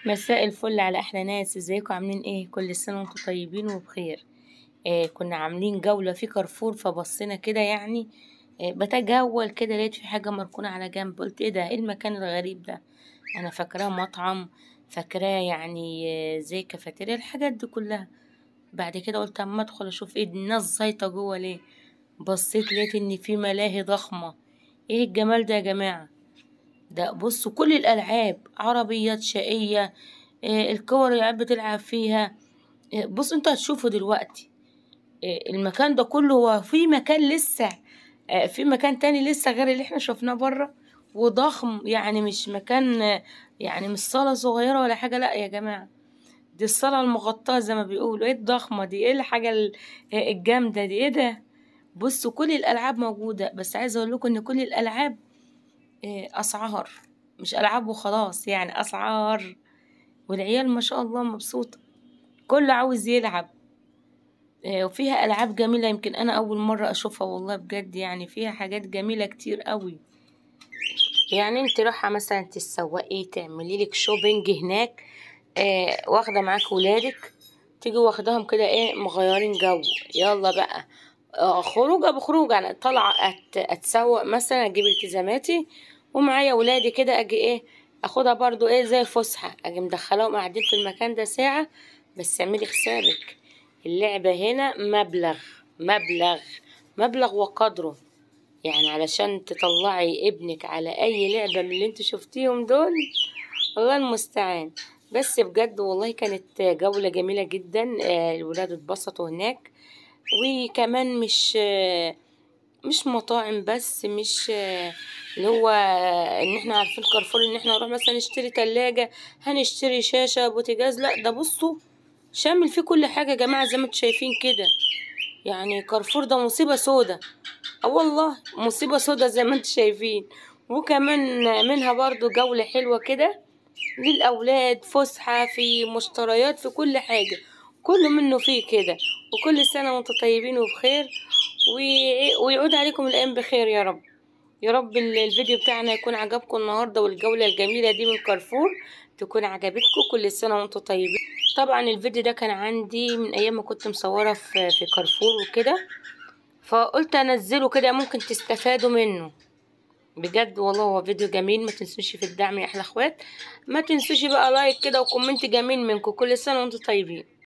مساء الفل على احلى ناس، ازيكم عاملين ايه؟ كل سنه وانتم طيبين وبخير. كنا عاملين جوله في كارفور فبصينا كده يعني. بتجول كده لقيت في حاجه مركونه على جنب، قلت ايه ده؟ ايه المكان الغريب ده؟ انا فاكراه مطعم، فاكراه يعني زي كافيتيريا الحاجات دي كلها. بعد كده قلت اما ادخل اشوف ايه الناس زيطه جوه ليه. بصيت لقيت ان في ملاهي ضخمه. ايه الجمال ده يا جماعه؟ ده بصوا كل الالعاب، عربيات شقيه، الكور اللي قاعد بتلعب فيها. بص انتوا هتشوفوا دلوقتي. المكان ده كله هو في مكان لسه، في مكان تاني لسه غير اللي احنا شفناه بره، وضخم يعني مش مكان، يعني مش صالة صغيرة ولا حاجة، لا يا جماعة. دي الصالة المغطاة زي ما بيقولوا. ايه الضخمة دي؟ ايه الحاجة الجامدة دي؟ ايه ده؟ بصوا كل الألعاب موجودة، بس عايزة اقول لكم ان كل الألعاب أسعار، مش ألعاب وخلاص، يعني أسعار. والعيال ما شاء الله مبسوطة، كله عاوز يلعب. وفيها ألعاب جميلة، يمكن أنا أول مرة أشوفها والله بجد، يعني فيها حاجات جميلة كتير قوي. يعني انت رايحة مثلا تتسوقي تعملي لك شوبينج هناك، واخدة معاك ولادك، تيجي واخداهم كده ايه مغيرين جو. يلا بقى خروجة بخروج، انا طالعة اتسوق مثلا، اجيب التزاماتي ومعايا ولادي كده، اجي ايه اخدها برضو ايه زي فسحة، اجي مدخلاهم قاعدين في المكان ده ساعة. بس اعملي حسابك، اللعبة هنا مبلغ مبلغ وقدره. يعني علشان تطلعي ابنك على اي لعبة من اللي انت شفتيهم دول، الله المستعان. بس بجد والله كانت جولة جميلة جدا، الولاد اتبسطوا هناك. وكمان مش مطاعم بس، مش اللي هو ان احنا عارفين كارفور ان احنا نروح مثلا نشتري تلاجة، هنشتري شاشة بوتيجاز، لا ده بصوا شامل فيه كل حاجة يا جماعة زي ما انتوا شايفين كده. يعني كارفور ده مصيبة سودا، اه والله مصيبة سودا زي ما انتوا شايفين. وكمان منها برضو جولة حلوة كده للأولاد، فسحة في مشتريات في كل حاجة، كله منه فيه كده. وكل سنة وانتم طيبين وبخير، ويعود عليكم الأيام بخير يا رب. يا رب الفيديو بتاعنا يكون عجبكم النهاردة، والجولة الجميلة دي من كارفور تكون عجبتكم. كل سنة وانتم طيبين. طبعا الفيديو ده كان عندي من أيام ما كنت مصورة في كارفور وكده، فقلت انزله كده ممكن تستفادوا منه. بجد والله هو فيديو جميل. ما تنسوش في الدعم يا احلى اخوات، ما تنسوش بقى لايك كده وكومنت جميل منكم. كل سنة وانتم طيبين.